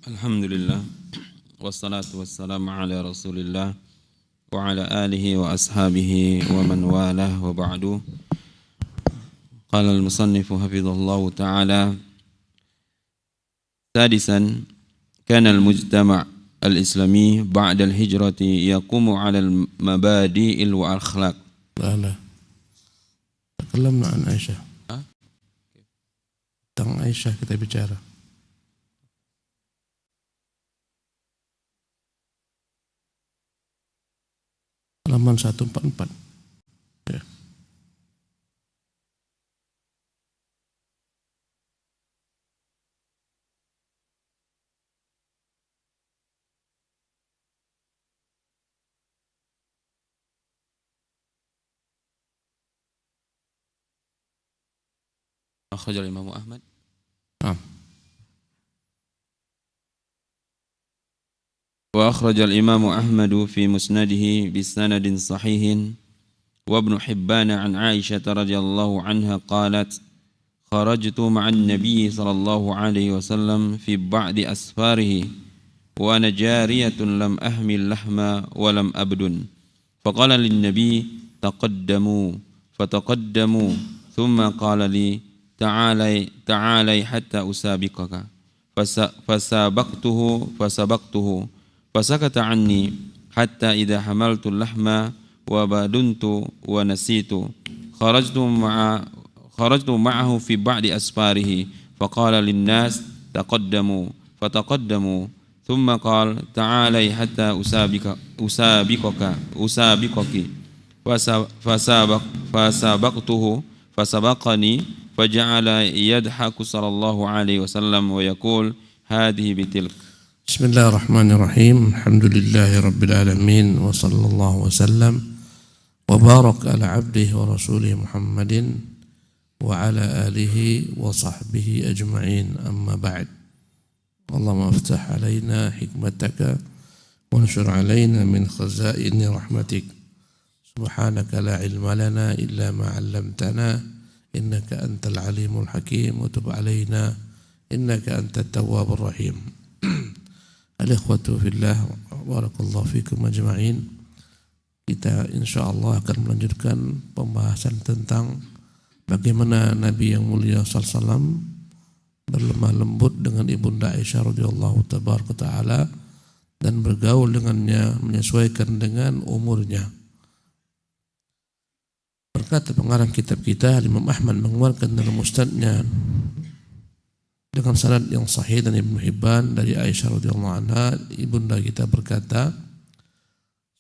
Alhamdulillah wassalatu wassalamu ala Rasulillah wa ala alihi wa ashabihi wa man walah wa ba'du. Qala al-musannifu hafizallahu ta'ala sadisan kana al-mujtama' al-islami ba'da al-hijrati yaqumu 'ala al-mabadi'il wa akhlaq. لا تكلمنا عن عائشة. Tentang Aisyah kita bicara. Halaman 144. Ya. Akhrajal Imam Ahmad. وأخرج الإمام أحمد في مسنده بسند صحيح وابن حبان عن عائشة رضي الله عنها قالت خرجت مع النبي صلى الله عليه وسلم في بعض أسفاره وأنا جارية لم أحمل لحما ولم أبدن فقال للنبي تقدموا فتقدموا ثم قال لي تعالي حتى أسابقك فسبقته فسكت عني حتى إذا حملت اللحم وبدنت ونسيت خرجت معه في بعض أسفاره فقال للناس تقدموا فتقدموا ثم قال تعالي حتى أسابقك فسابقته فسبقني فجعل يضحك صلى الله عليه وسلم ويقول هذه بتلك. بسم الله الرحمن الرحيم. الحمد لله رب العالمين وصلى الله وسلم وبارك على عبده ورسوله محمد وعلى آله وصحبه أجمعين. أما بعد، اللهم افتح علينا حكمتك وانشر علينا من خزائن رحمتك. سبحانك لا علم لنا إلا ما علمتنا إنك أنت العليم الحكيم وتب علينا إنك أنت التواب الرحيم. Al-ikhwatu fillah, barakallahu fikum ajma'in. Kita insyaallah akan melanjutkan pembahasan tentang bagaimana Nabi yang mulia sallallahu alaihi wasallam berlemah lembut dengan Ibunda Aisyah radhiyallahu tabaraka taala dan bergaul dengannya menyesuaikan dengan umurnya. Berkata pengarang kitab kita, Imam Ahmad mengeluarkan dalam musnadnya dengan sanad yang sahih dan Ibnu Hibban dari Aisyah radhiyallahu anha, ibunda kita berkata,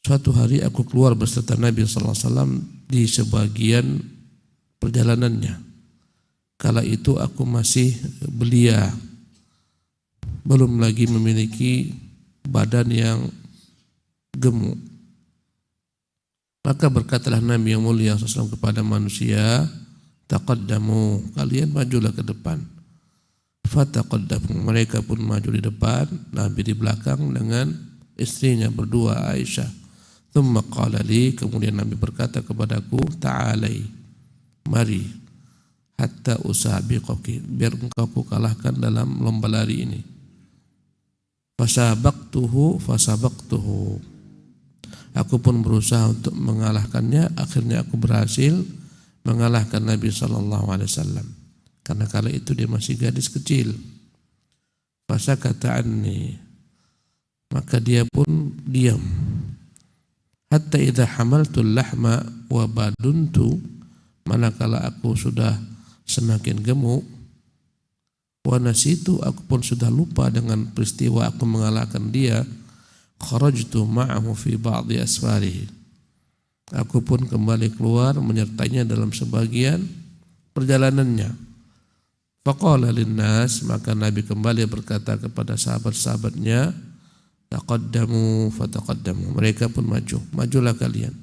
suatu hari aku keluar beserta Nabi sallallahu alaihi wasallam di sebagian perjalanannya. Kala itu aku masih belia, belum lagi memiliki badan yang gemuk. Maka berkatalah Nabi yang mulia sallallahu alaihi wasallam kepada manusia, taqaddamu, kalian majulah ke depan. Fataqaddamu, mereka pun maju di depan, Nabi di belakang dengan istrinya berdua Aisyah. Thumma qala li, kemudian Nabi berkata kepadaku, ta'alai, mari, hatta usabiqaki, biar engkau ku kalahkan dalam lomba lari ini. Fasabaqtuhu, aku pun berusaha untuk mengalahkannya, akhirnya aku berhasil mengalahkan Nabi sallallahu alaihi wasallam. Karena kala itu dia masih gadis kecil. Fasakata anni, maka dia pun diam. Hatta idza hamaltul lahma wa baduntu, manakala aku sudah semakin gemuk, wa nasitu, aku pun sudah lupa dengan peristiwa aku mengalahkan dia, kharajtu ma'ahu fi ba'dhi asfarihi, aku pun kembali keluar menyertainya dalam sebagian perjalanannya. Faqala linnas, maka Nabi kembali berkata kepada sahabat-sahabatnya, taqaddamu fataqaddamu, mereka pun maju, majulah kalian.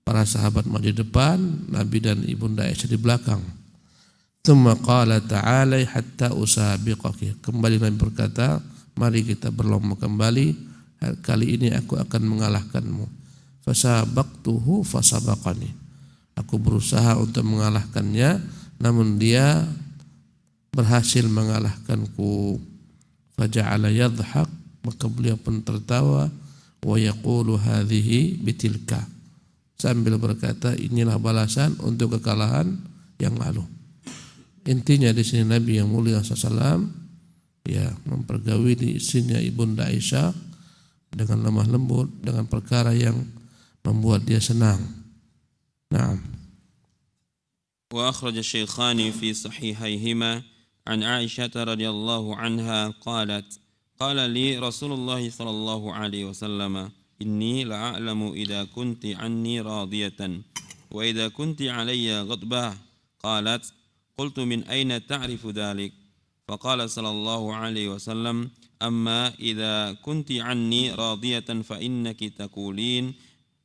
Para sahabat maju di depan, Nabi dan Ibunda Aisyah di belakang. Tsumma qala ta'alai hatta usabiqaki, kembali Nabi berkata, mari kita berlomba kembali, kali ini aku akan mengalahkanmu. Fasabaqtuhu fasabaqani, Aku berusaha untuk mengalahkannya, namun dia berhasil mengalahkanku. Faja'ala yadhhak, maka beliau pun tertawa. Wa yaqulu hadhihi bitilka, sambil berkata inilah balasan untuk kekalahan yang lalu. Intinya di sini Nabi yang mulia SAW mempergauli istrinya Ibunda Aisyah dengan lemah lembut, dengan perkara yang membuat dia senang. Naam. Wa akhraj asy-Shaykhani fi sahihayhima an Aisyah radhiyallahu anha qalat qala li Rasulullah sallallahu alaihi wasallam inni la'alamu idza kunti anni radiyatan wa idza kunti alayya ghadbah qalat qultu min ayna ta'rifu dhalik faqala sallallahu alaihi wasallam amma idza kunti anni radiyatan fa innaki taqulin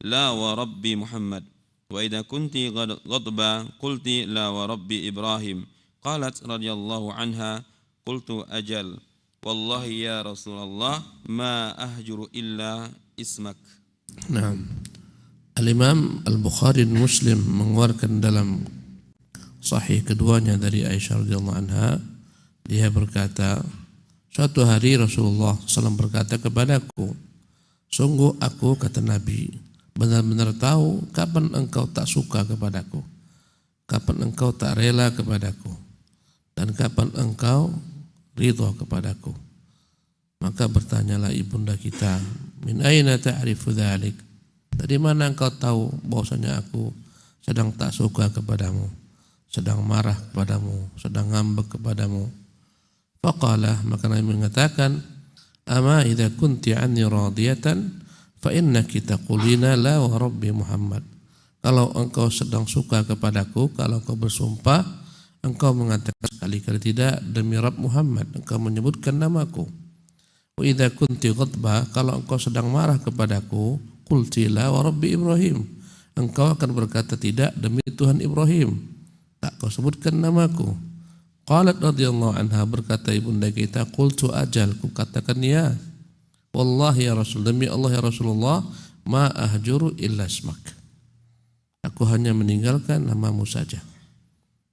la wa rabbi Muhammad wa idza kunti ghadba qulti la wa rabbi Ibrahim qalat radhiyallahu anha qultu ajal wallahi ya Rasulullah ma ahjuru illa ismak. Nah, Al-Imam Al-Bukhari dan Muslim mengeluarkan dalam sahih keduanya dari Aisyah radhiyallahu anha, dia berkata, suatu hari Rasulullah SAW berkata kepadaku, sungguh aku, kata Nabi, benar-benar tahu kapan engkau tak suka kepadaku, kapan engkau tak rela kepadaku, dan kapan engkau ridha kepadaku. Maka bertanyalah ibunda kita, min aina ta'rifu dzalik? Dari mana engkau tahu bahwasanya aku sedang tak suka kepadamu, sedang marah kepadamu, sedang ngambek kepadamu? Faqala, maka Nabi mengatakan, ama idza kunti anni radiyatan fa innaki taqulina la wa rabbi Muhammad. Kalau engkau sedang suka kepadaku, kalau engkau bersumpah, engkau mengatakan sekali-kali tidak demi Rabb Muhammad, engkau menyebutkan namaku. Wa idza kunti ghadba, kalau engkau sedang marah kepadaku, qulti la wa rabbi Ibrahim, engkau akan berkata tidak demi Tuhan Ibrahim, tak kau sebutkan namaku. Qalat radhiyallahu anha, berkata ibunda kita, qultu ajal, ku katakan ya, wallahi ya Rasul, demi Allah ya Rasulullah, ma ahjuru illa ismak, aku hanya meninggalkan namamu saja.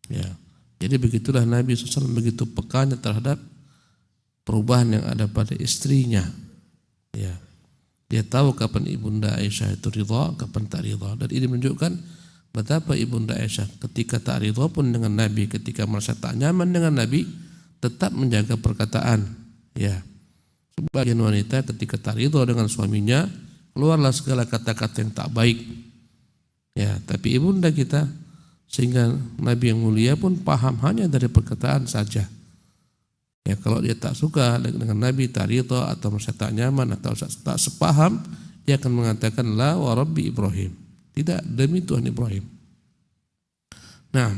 Ya. Jadi begitulah Nabi SAW begitu pekanya terhadap perubahan yang ada pada istrinya. Ya. Dia tahu kapan ibunda Aisyah itu ridha, kapan tak ridha. Dan ini menunjukkan betapa ibunda Aisyah ketika tak ridha pun dengan Nabi, ketika merasa tak nyaman dengan Nabi, tetap menjaga perkataan. Ya. Sebagian wanita ketika tak ridha dengan suaminya, keluarlah segala kata-kata yang tak baik. Ya, tapi ibunda kita, sehingga Nabi yang mulia pun paham hanya dari perkataan saja. Ya, kalau dia tak suka dengan Nabi, tak ridha atau merasa tak nyaman atau tak sepaham, dia akan mengatakan la wa rabbi Ibrahim, tidak demi Tuhan Ibrahim. Nah,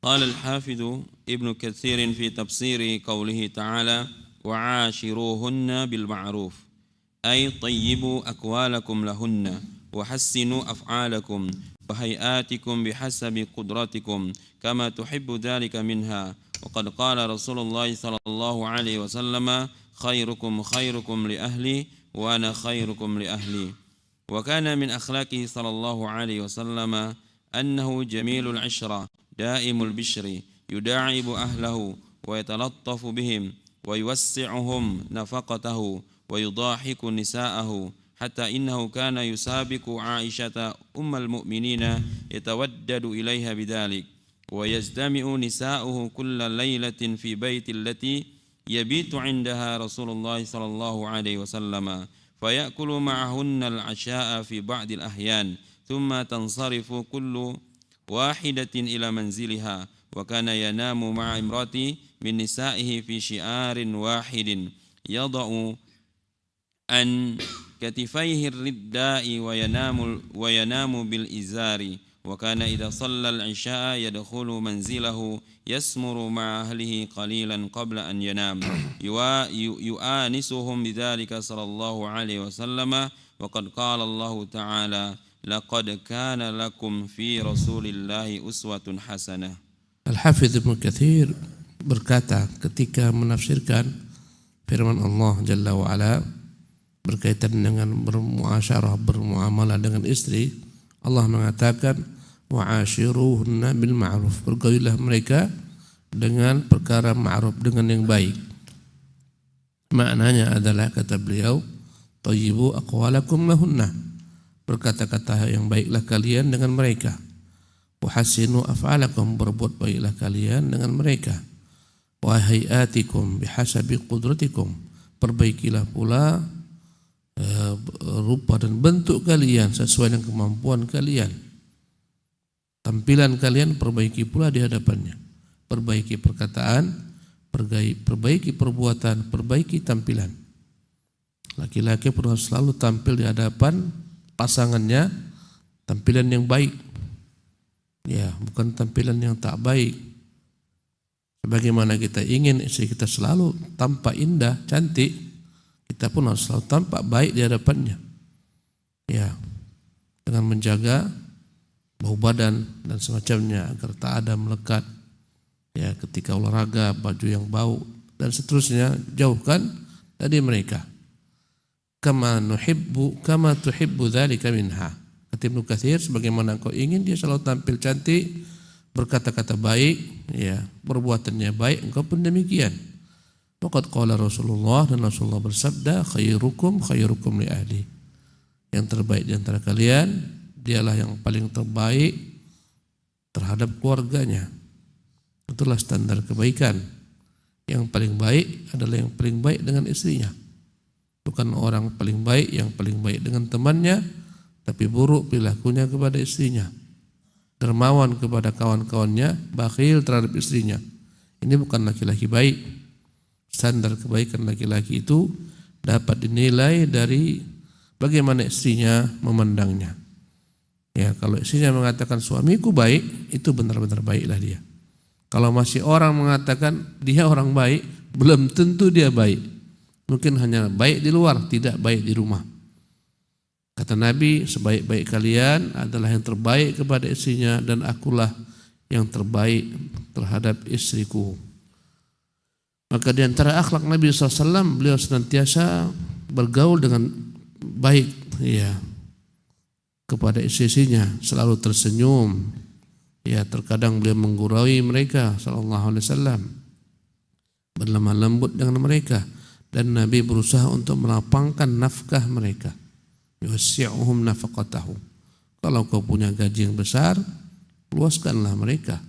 قال الحافظ ابن كثير في تفسير قوله تعالى وعاشروهن بالمعروف أي طيبوا أقوالكم لهن وحسنوا أفعالكم وهيئاتكم بحسب قدرتكم كما تحب ذلك منها وقد قال رسول الله صلى الله عليه وسلم خيركم خيركم لأهلي وأنا خيركم لأهلي وكان من أخلاقه صلى الله عليه وسلم أنه جميل العشرة دائم البشر يداعب أهله ويتلطف بهم ويوسعهم نفقته ويضاحك نساءه حتى إنه كان يسابق عائشة أم المؤمنين يتودد إليها بذلك ويجتمع نساؤه كل ليلة في بيت التي يبيت عندها رسول الله صلى الله عليه وسلم فيأكل معهن العشاء في بعض الأحيان ثم تنصرف كل واحدة إلى منزلها وكان ينام مع امرأته من نسائه في شعار واحد يضع عن كتفيه الرداء وينام بالإزار وكان إذا صلى العشاء يدخل منزله يسمر مع أهله قليلا قبل أن ينام يؤانسهم بذلك صلى الله عليه وسلم وقد قال الله تعالى لقد كان لكم في رسول الله أسوة حسنة. Al-Hafidz Ibnu Katsir berkata ketika menafsirkan firman Allah Jalla wa Ala berkaitan dengan bermuasyarah, bermuamalah dengan istri, Allah mengatakan wa'ashiruhunna bil ma'ruf, bergaulilah mereka dengan perkara ma'ruf, dengan yang baik. Maknanya adalah, kata beliau, thayyibu aqwalakum lahunna, berkata-kata yang baiklah kalian dengan mereka. Wa hassinu af'alakum, berbuat baiklah kalian dengan mereka. Wa hayatikum bihasabi qudratikum, perbaikilah pula rupa dan bentuk kalian sesuai dengan kemampuan kalian. Tampilan kalian perbaiki pula di hadapannya. Perbaiki perkataan, perbaiki perbuatan, perbaiki tampilan. Laki-laki perlu selalu tampil di hadapan pasangannya tampilan yang baik. Ya, bukan tampilan yang tak baik. Sebagaimana kita ingin istri kita selalu tampak indah, cantik, kita pun harus selalu tampak baik di hadapannya. Ya, dengan menjaga bau badan dan semacamnya agar tak ada melekat. Ya, ketika olahraga baju yang bau dan seterusnya jauhkan dari mereka. Kama tuhibbu dzalika minha. Kata Ibnu Katsir, sebagaimana kau ingin dia selalu tampil cantik, berkata-kata baik, ya, perbuatannya baik, engkau pun demikian. Waqad qala Rasulullah, dan Rasulullah bersabda, khairukum li ahli. Yang terbaik di antara kalian dialah yang paling terbaik terhadap keluarganya. Itulah standar kebaikan. Yang paling baik adalah yang paling baik dengan istrinya. Bukan orang paling baik yang paling baik dengan temannya, tapi buruk perilakunya kepada istrinya, dermawan kepada kawan-kawannya, bakhil terhadap istrinya. Ini bukan laki-laki baik. Standar kebaikan laki-laki itu dapat dinilai dari bagaimana istrinya memandangnya. Ya, kalau istrinya mengatakan suamiku baik, itu benar-benar baiklah dia. Kalau masih orang mengatakan dia orang baik, belum tentu dia baik. Mungkin hanya baik di luar, tidak baik di rumah. Kata Nabi, sebaik-baik kalian adalah yang terbaik kepada istrinya, dan akulah yang terbaik terhadap istriku. Maka di antara akhlak Nabi SAW, beliau senantiasa bergaul dengan baik, ya, kepada istri-istrinya, selalu tersenyum. Ya, terkadang beliau menggurui mereka sallallahu alaihi wasallam, berlemah lembut dengan mereka, dan Nabi berusaha untuk melapangkan nafkah mereka. Yusi'uhum nafaqatahu. Kalau kau punya gaji yang besar, luaskanlah mereka.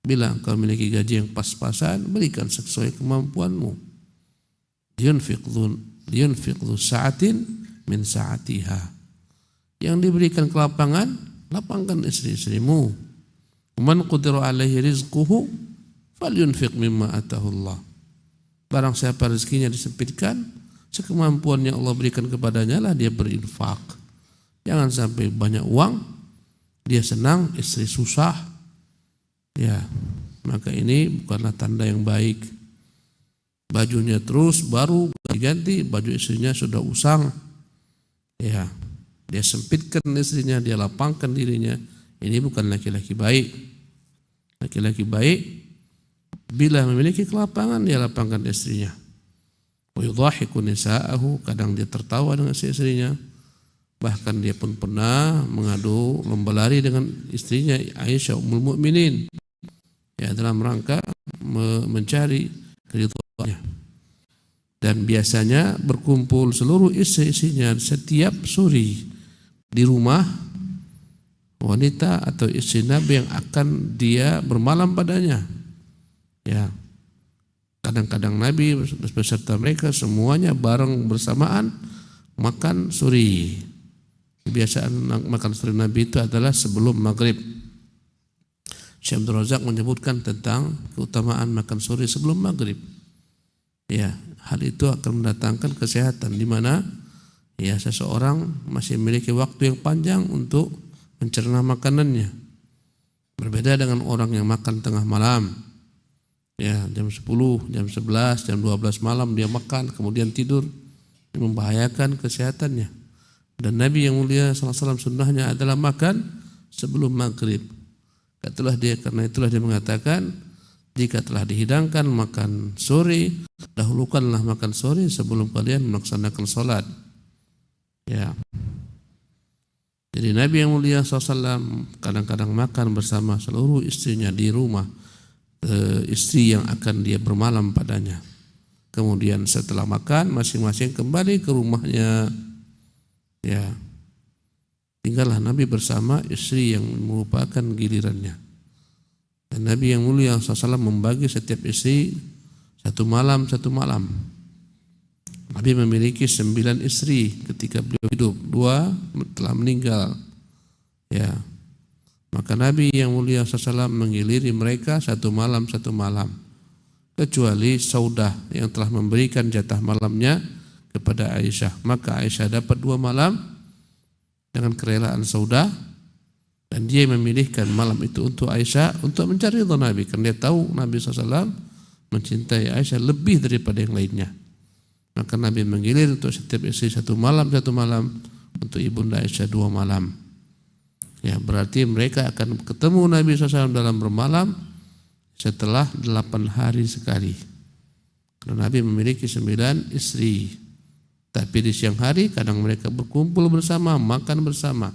Bila engkau memiliki gaji yang pas-pasan, berikan sesuai kemampuanmu. Yunfiq dzu sa'atin min sa'atiha. Yang diberikan kelapangan, lapangkan istri-istrimu. Man qudira alaihi rizquhu falyunfiq mimma atahu Allah. Barang siapa rezekinya disempitkan, sekemampuan yang Allah berikan kepadanya lah dia berinfak. Jangan sampai banyak uang, dia senang, istri susah. Ya, maka ini bukanlah tanda yang baik. Bajunya terus baru ganti, baju istrinya sudah usang. Ya, dia sempitkan istrinya, dia lapangkan dirinya. Ini bukan laki-laki baik. Laki-laki baik bila memiliki kelapangan, dia lapangkan istrinya. Wa yudhahiku nisa'ahu, kadang dia tertawa dengan istrinya. Bahkan dia pun pernah mengadu lomba lari dengan istrinya Aisyah Ummul Mukminin, ya, dalam rangka mencari keridhaannya. Dan biasanya berkumpul seluruh istri-istrinya setiap sore di rumah wanita atau istri Nabi yang akan dia bermalam padanya. Ya, kadang-kadang Nabi beserta mereka semuanya bareng bersamaan makan sore. Kebiasaan makan sore Nabi itu adalah sebelum maghrib. Syekh Abdul Razak menyebutkan tentang keutamaan makan sore sebelum maghrib. Ya, hal itu akan mendatangkan kesehatan, di mana ya seseorang masih memiliki waktu yang panjang untuk mencerna makanannya. Berbeda dengan orang yang makan tengah malam. Ya, jam 10, jam 11, jam 12 malam dia makan kemudian tidur. Ini membahayakan kesehatannya. Dan Nabi yang mulia SAW sunnahnya adalah makan sebelum maghrib. Karena itulah dia mengatakan, jika telah dihidangkan makan sore, dahulukanlah makan sore sebelum kalian melaksanakan sholat. Ya. Jadi Nabi yang mulia SAW kadang-kadang makan bersama seluruh istrinya di rumah istri yang akan dia bermalam padanya. Kemudian setelah makan masing-masing kembali ke rumahnya. Ya, tinggallah Nabi bersama istri yang merupakan gilirannya. Dan Nabi yang mulia SAW membagi setiap istri satu malam. Nabi memiliki 9 istri ketika beliau hidup, 2 telah meninggal. Ya, maka Nabi yang mulia SAW menggiliri mereka satu malam, kecuali Saudah yang telah memberikan jatah malamnya kepada Aisyah. Maka Aisyah dapat 2 malam dengan kerelaan Saudah, dan dia memilihkan malam itu untuk Aisyah untuk mencari ridha Nabi, karena dia tahu Nabi SAW mencintai Aisyah lebih daripada yang lainnya. Maka Nabi menggilir untuk setiap istri satu malam, untuk ibunda Aisyah 2 malam. Ya, berarti mereka akan ketemu Nabi SAW dalam bermalam setelah 8 hari sekali. Karena Nabi memiliki 9 istri. Tapi di siang hari kadang mereka berkumpul bersama, makan bersama.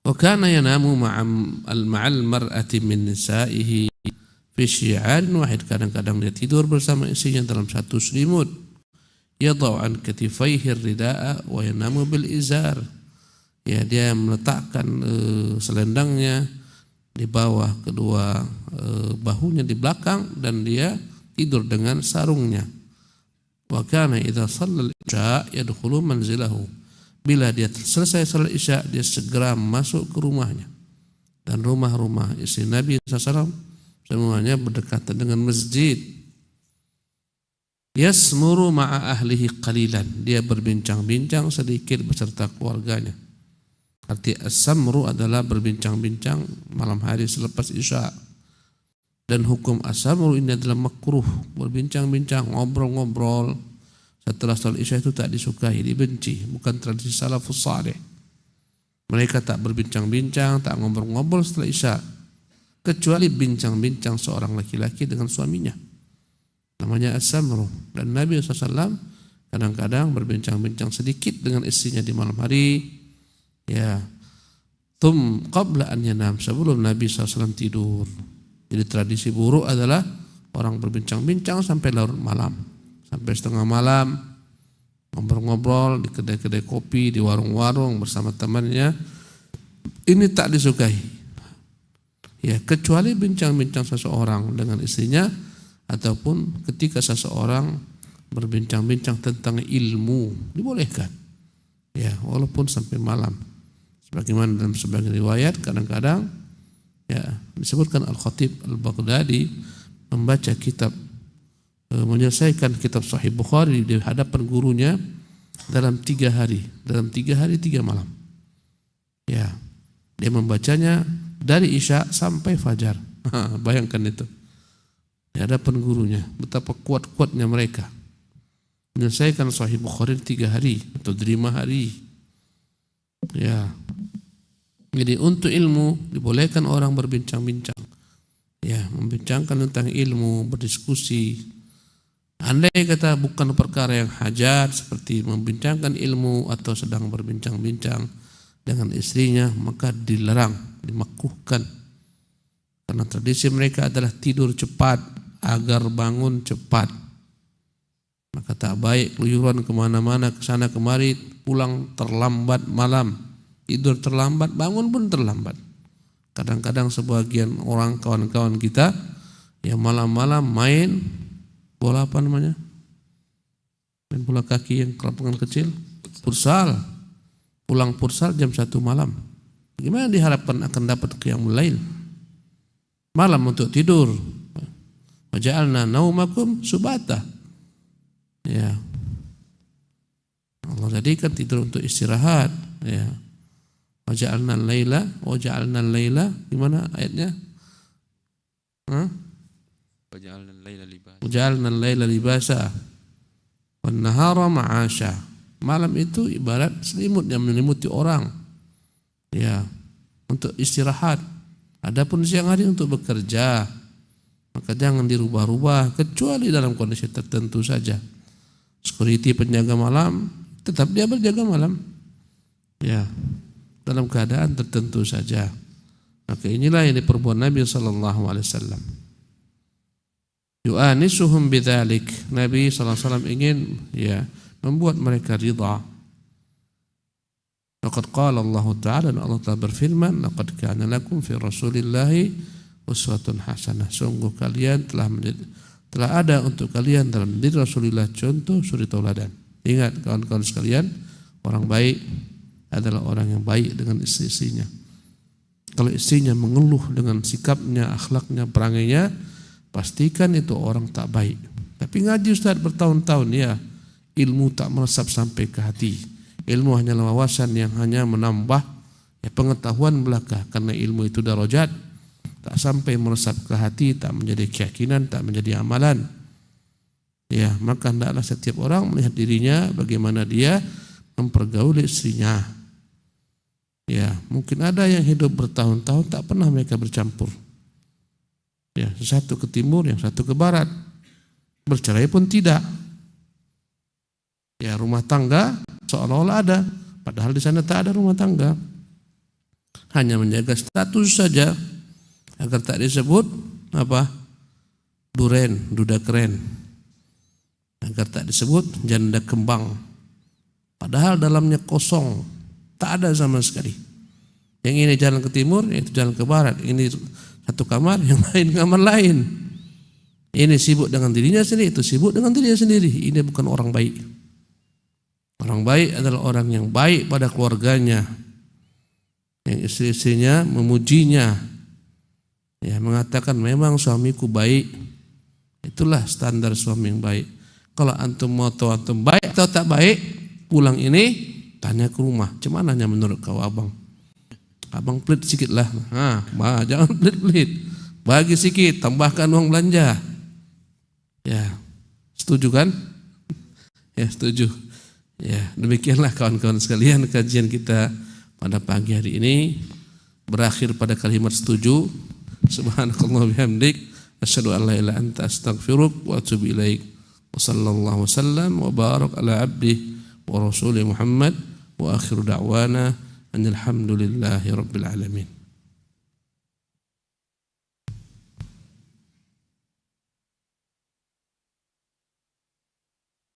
Wa kana yanamu ma'al mar'ati min nisa'ihi fi syi'arin wahid. Kadang-kadang dia tidur bersama istrinya dalam satu selimut. Yadau an katifaihi rida'a wa yanamu bil izar. Ya, dia meletakkan selendangnya di bawah kedua bahunya di belakang, dan dia tidur dengan sarungnya. Wa kana idza shallal isya yadkhulu manzilahu. Bila dia selesai salat isya, dia segera masuk ke rumahnya. Dan rumah-rumah istri Nabi SAW semuanya berdekatan dengan masjid. Yasmuru ma'a ahlihi qalilan. Dia berbincang-bincang sedikit beserta keluarganya. Arti as-samru adalah berbincang-bincang malam hari selepas isya. Dan hukum as-samru ini adalah makruh. Berbincang-bincang, ngobrol-ngobrol setelah salat isya itu tak disukai, dibenci. Bukan tradisi salafus saleh. Mereka tak berbincang-bincang, tak ngobrol-ngobrol setelah isya, kecuali bincang-bincang seorang laki-laki dengan suaminya. Namanya as-samru. Dan Nabi SAW kadang-kadang berbincang-bincang sedikit dengan istrinya di malam hari. Ya, qabla an yanam, sebelum Nabi SAW tidur. Jadi tradisi buruk adalah orang berbincang-bincang sampai larut malam, sampai setengah malam, ngobrol-ngobrol di kedai-kedai kopi, di warung-warung bersama temannya. Ini tak disukai. Ya, kecuali bincang-bincang seseorang dengan istrinya, ataupun ketika seseorang berbincang-bincang tentang ilmu, dibolehkan. Ya, walaupun sampai malam. Sebagaimana dalam sebagian riwayat kadang-kadang ya disebutkan Al-Khatib Al-Baghdadi membaca kitab, menyelesaikan kitab Sahih Bukhari di hadapan gurunya dalam 3 hari, 3 malam. Ya, dia membacanya dari Isya sampai Fajar. Bayangkan itu. Di hadapan gurunya, betapa kuat-kuatnya mereka. Menyelesaikan Sahih Bukhari 3 hari atau 5 hari. Ya. Jadi untuk ilmu dibolehkan orang berbincang-bincang. Ya, membincangkan tentang ilmu, berdiskusi. Andai kata bukan perkara yang hajat seperti membincangkan ilmu atau sedang berbincang-bincang dengan istrinya, maka dilarang, dimakruhkan. Karena tradisi mereka adalah tidur cepat agar bangun cepat. Maka tak baik keluyuran kemana-mana, kesana kemari, pulang terlambat malam. Tidur terlambat, bangun pun terlambat. Kadang-kadang sebagian orang kawan-kawan kita yang malam-malam main bola, apa namanya? Main bola kaki yang lapangan kecil, futsal. Pulang futsal jam 1 malam. Gimana diharapkan akan dapat qiyamul lail? Malam untuk tidur. Wa ja'alna naumakum subata. Ya. Allah jadikan tidur untuk istirahat, ya. Wa ja'alna al-laila, gimana ayatnya? Wa ja'alna al-laila libasa. Wa ja'alna al-laila libasa wan nahara ma'asha. Malam itu ibarat selimut yang menyelimuti orang. Ya, untuk istirahat. Adapun siang hari untuk bekerja. Maka jangan dirubah-rubah kecuali dalam kondisi tertentu saja. Security penjaga malam tetap dia berjaga malam. Ya, dalam keadaan tertentu saja. Maka inilah yang diperbuat Nabi SAW. Yu'anisuhum bidzalik. Nabi SAW ingin membuat mereka ridha. Laqad qala Allah Ta'ala, dan Allah Ta'ala berfirman, laqad kana lakum fi Rasulillahi uswatun hasanah. Sungguh kalian telah ada untuk kalian dalam diri Rasulullah contoh suri tauladan. Ingat kawan-kawan sekalian, orang baik adalah orang yang baik dengan istri-istrinya. Kalau istrinya mengeluh dengan sikapnya, akhlaknya, perangainya, pastikan itu orang tak baik. Tapi ngaji Ustaz bertahun-tahun, ya, ilmu tak meresap sampai ke hati. Ilmu hanyalah wawasan yang hanya menambah pengetahuan belaka, karena ilmu itu darajat, tak sampai meresap ke hati, tak menjadi keyakinan, tak menjadi amalan. Ya, maka hendaklah setiap orang melihat dirinya bagaimana dia mempergauli istrinya. Ya, mungkin ada yang hidup bertahun-tahun tak pernah mereka bercampur. Ya, satu ke timur, yang satu ke barat. Bercerai pun tidak. Ya, rumah tangga seolah-olah ada, padahal di sana tak ada rumah tangga. Hanya menjaga status saja agar tak disebut duren, duda keren. Agar tak disebut janda kembang. Padahal dalamnya kosong, tak ada sama sekali. Yang ini jalan ke timur, yang itu jalan ke barat. Ini satu kamar, yang lain kamar lain. Ini sibuk dengan dirinya sendiri, itu sibuk dengan dirinya sendiri. Ini bukan orang baik. Orang baik adalah orang yang baik pada keluarganya, yang istri-istrinya memujinya, ya, mengatakan memang suamiku baik. Itulah standar suami yang baik. Kalau antum mau tahu antum baik atau tak baik, pulang ini tanya ke rumah, cumananya menurut kau abang? Abang pelit sikit lah. Jangan pelit-pelit. Bagi sikit, tambahkan uang belanja. Ya, setuju kan? Ya, setuju. Ya, demikianlah kawan-kawan sekalian kajian kita pada pagi hari ini, berakhir pada kalimat setuju. Subhanakallah bihamdik, asyhadu an la ilaha illa anta astaghfiruk wa atubu ilaik. Wa sallallahu wasallam wa barak ala abdihi wa rasulih Muhammad wa akhiru da'wana anil hamdulillahi rabbil alamin.